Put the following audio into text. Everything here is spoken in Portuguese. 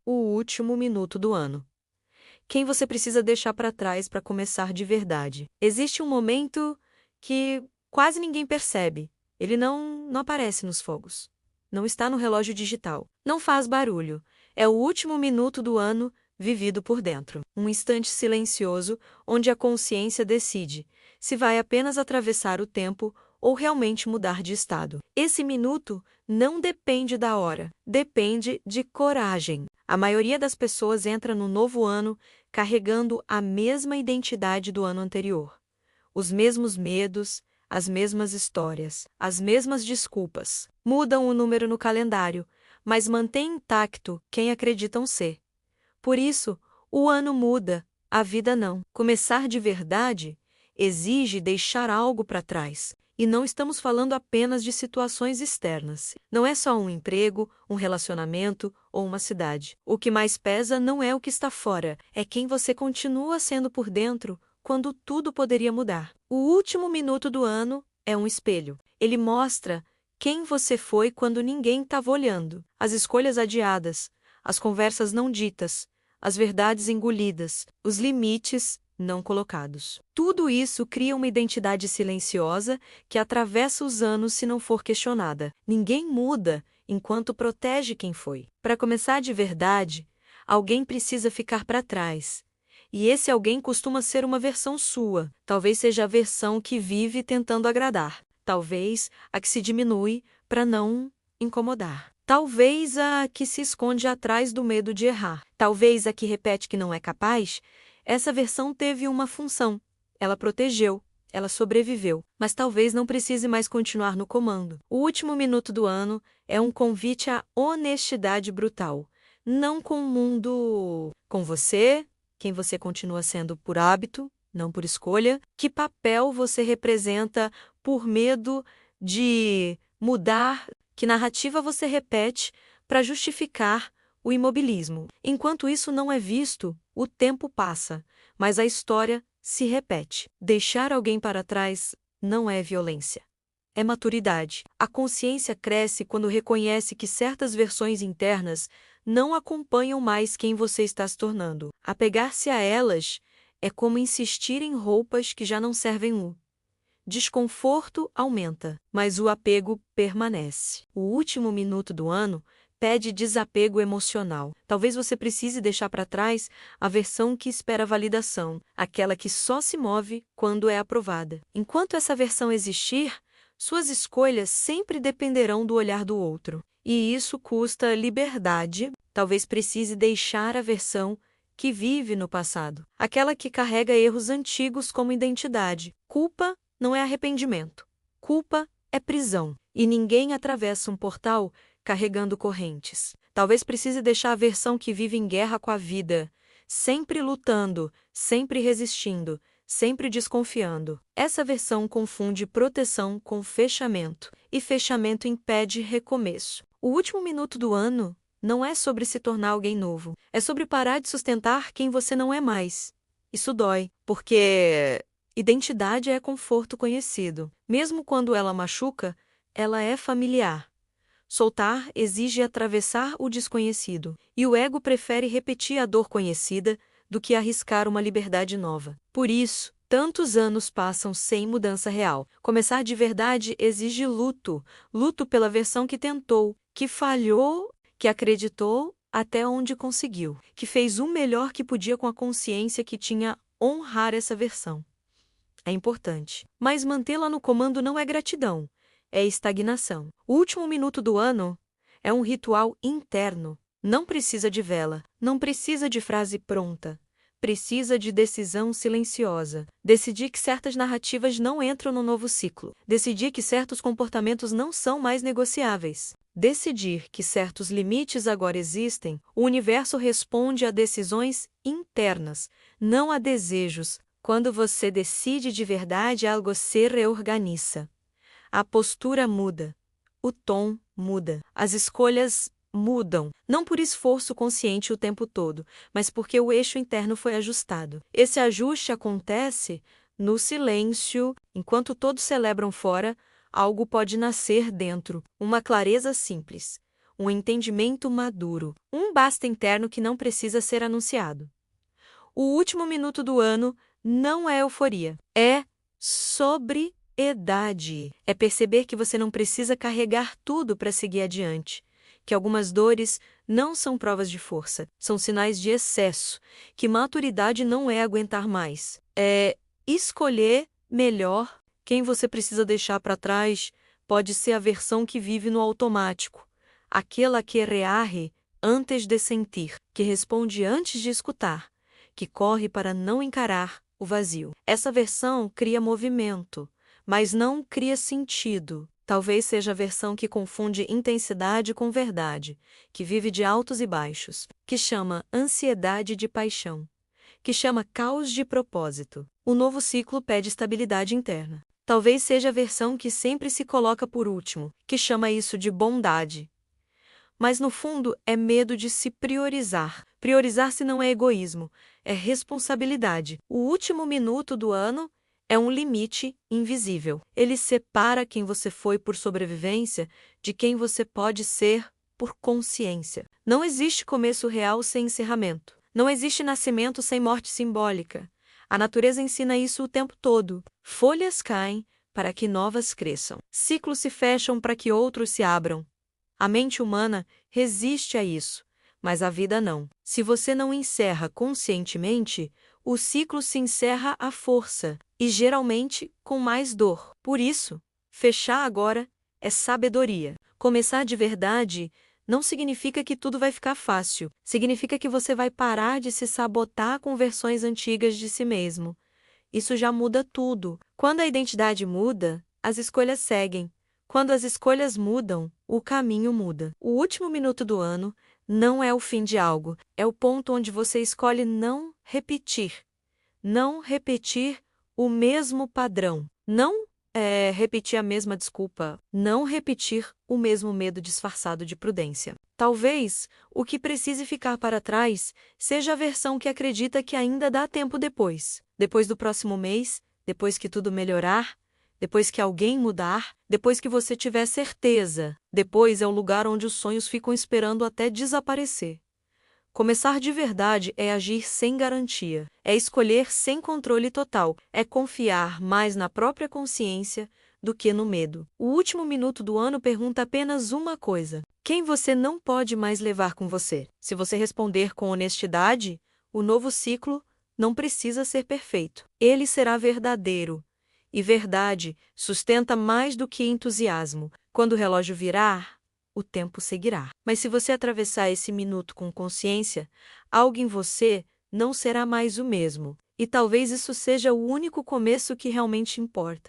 o último minuto do ano. Quem você precisa deixar para trás para começar de verdade? Existe um momento que quase ninguém percebe. Ele não aparece nos fogos. Não está no relógio digital. Não faz barulho. É o último minuto do ano vivido por dentro. Um instante silencioso onde a consciência decide se vai apenas atravessar o tempo ou realmente mudar de estado. Esse minuto não depende da hora, depende de coragem. A maioria das pessoas entra no novo ano carregando a mesma identidade do ano anterior. Os mesmos medos, as mesmas histórias, as mesmas desculpas. Mudam o número no calendário, mas mantém intacto quem acreditam ser. Por isso, o ano muda, a vida não. Começar de verdade exige deixar algo para trás. E não estamos falando apenas de situações externas. Não é só um emprego, um relacionamento ou uma cidade. O que mais pesa não é o que está fora, é quem você continua sendo por dentro quando tudo poderia mudar. O último minuto do ano é um espelho. Ele mostra quem você foi quando ninguém estava olhando. As escolhas adiadas, as conversas não ditas, as verdades engolidas, os limites não colocados. Tudo isso cria uma identidade silenciosa que atravessa os anos se não for questionada. Ninguém muda enquanto protege quem foi. Para começar de verdade, alguém precisa ficar para trás. E esse alguém costuma ser uma versão sua. Talvez seja a versão que vive tentando agradar. Talvez a que se diminui para não incomodar. Talvez a que se esconde atrás do medo de errar. Talvez a que repete que não é capaz. Essa versão teve uma função. Ela protegeu, ela sobreviveu. Mas talvez não precise mais continuar no comando. O último minuto do ano é um convite à honestidade brutal. Não com o mundo, com você, quem você continua sendo por hábito, não por escolha. Que papel você representa por medo de mudar? Que narrativa você repete para justificar o imobilismo? Enquanto isso não é visto, o tempo passa, mas a história se repete. Deixar alguém para trás não é violência. É maturidade. A consciência cresce quando reconhece que certas versões internas não acompanham mais quem você está se tornando. Apegar-se a elas é como insistir em roupas que já não servem. Desconforto aumenta, mas o apego permanece. O último minuto do ano pede desapego emocional. Talvez você precise deixar para trás a versão que espera validação, aquela que só se move quando é aprovada. Enquanto essa versão existir, suas escolhas sempre dependerão do olhar do outro. E isso custa liberdade. Talvez precise deixar a versão que vive no passado, aquela que carrega erros antigos como identidade. Culpa não é arrependimento. Culpa é prisão. E ninguém atravessa um portal carregando correntes. Talvez precise deixar a versão que vive em guerra com a vida, sempre lutando, sempre resistindo, sempre desconfiando. Essa versão confunde proteção com fechamento, e fechamento impede recomeço. O último minuto do ano não é sobre se tornar alguém novo. É sobre parar de sustentar quem você não é mais. Isso dói, porque identidade é conforto conhecido. Mesmo quando ela machuca, ela é familiar. Soltar exige atravessar o desconhecido, e o ego prefere repetir a dor conhecida do que arriscar uma liberdade nova. Por isso, tantos anos passam sem mudança real. Começar de verdade exige luto. Luto pela versão que tentou, que falhou, que acreditou até onde conseguiu, que fez o melhor que podia com a consciência que tinha. Honrar essa versão é importante, mas mantê-la no comando não é gratidão, é estagnação. O último minuto do ano é um ritual interno. Não precisa de vela, não precisa de frase pronta. Precisa de decisão silenciosa. Decidir que certas narrativas não entram no novo ciclo. Decidir que certos comportamentos não são mais negociáveis. Decidir que certos limites agora existem. O universo responde a decisões internas, não a desejos. Quando você decide de verdade, algo se reorganiza. A postura muda. O tom muda. As escolhas mudam, não por esforço consciente o tempo todo, mas porque o eixo interno foi ajustado. Esse ajuste acontece no silêncio. Enquanto todos celebram fora, algo pode nascer dentro, uma clareza simples, um entendimento maduro, um basta interno que não precisa ser anunciado. O último minuto do ano não é euforia, é sobriedade. É perceber que você não precisa carregar tudo para seguir adiante, que algumas dores não são provas de força, são sinais de excesso, que maturidade não é aguentar mais, é escolher melhor. Quem você precisa deixar para trás pode ser a versão que vive no automático, aquela que reage antes de sentir, que responde antes de escutar, que corre para não encarar o vazio. Essa versão cria movimento, mas não cria sentido. Talvez seja a versão que confunde intensidade com verdade, que vive de altos e baixos, que chama ansiedade de paixão, que chama caos de propósito. O novo ciclo pede estabilidade interna. Talvez seja a versão que sempre se coloca por último, que chama isso de bondade. Mas no fundo é medo de se priorizar. Priorizar-se não é egoísmo, é responsabilidade. O último minuto do ano é um limite invisível. Ele separa quem você foi por sobrevivência de quem você pode ser por consciência. Não existe começo real sem encerramento. Não existe nascimento sem morte simbólica. A natureza ensina isso o tempo todo. Folhas caem para que novas cresçam. Ciclos se fecham para que outros se abram. A mente humana resiste a isso, mas a vida não. Se você não encerra conscientemente, o ciclo se encerra à força, e geralmente com mais dor. Por isso, fechar agora é sabedoria. Começar de verdade não significa que tudo vai ficar fácil. Significa que você vai parar de se sabotar com versões antigas de si mesmo. Isso já muda tudo. Quando a identidade muda, as escolhas seguem. Quando as escolhas mudam, o caminho muda. O último minuto do ano não é o fim de algo, é o ponto onde você escolhe não repetir. Não repetir o mesmo padrão. Não repetir a mesma desculpa. Não repetir o mesmo medo disfarçado de prudência. Talvez o que precise ficar para trás seja a versão que acredita que ainda dá tempo depois. Depois do próximo mês, depois que tudo melhorar, depois que alguém mudar, depois que você tiver certeza. Depois é o lugar onde os sonhos ficam esperando até desaparecer. Começar de verdade é agir sem garantia, é escolher sem controle total, é confiar mais na própria consciência do que no medo. O último minuto do ano pergunta apenas uma coisa: quem você não pode mais levar com você? Se você responder com honestidade, o novo ciclo não precisa ser perfeito. Ele será verdadeiro. E verdade sustenta mais do que entusiasmo. Quando o relógio virar, o tempo seguirá. Mas se você atravessar esse minuto com consciência, algo em você não será mais o mesmo. E talvez isso seja o único começo que realmente importa.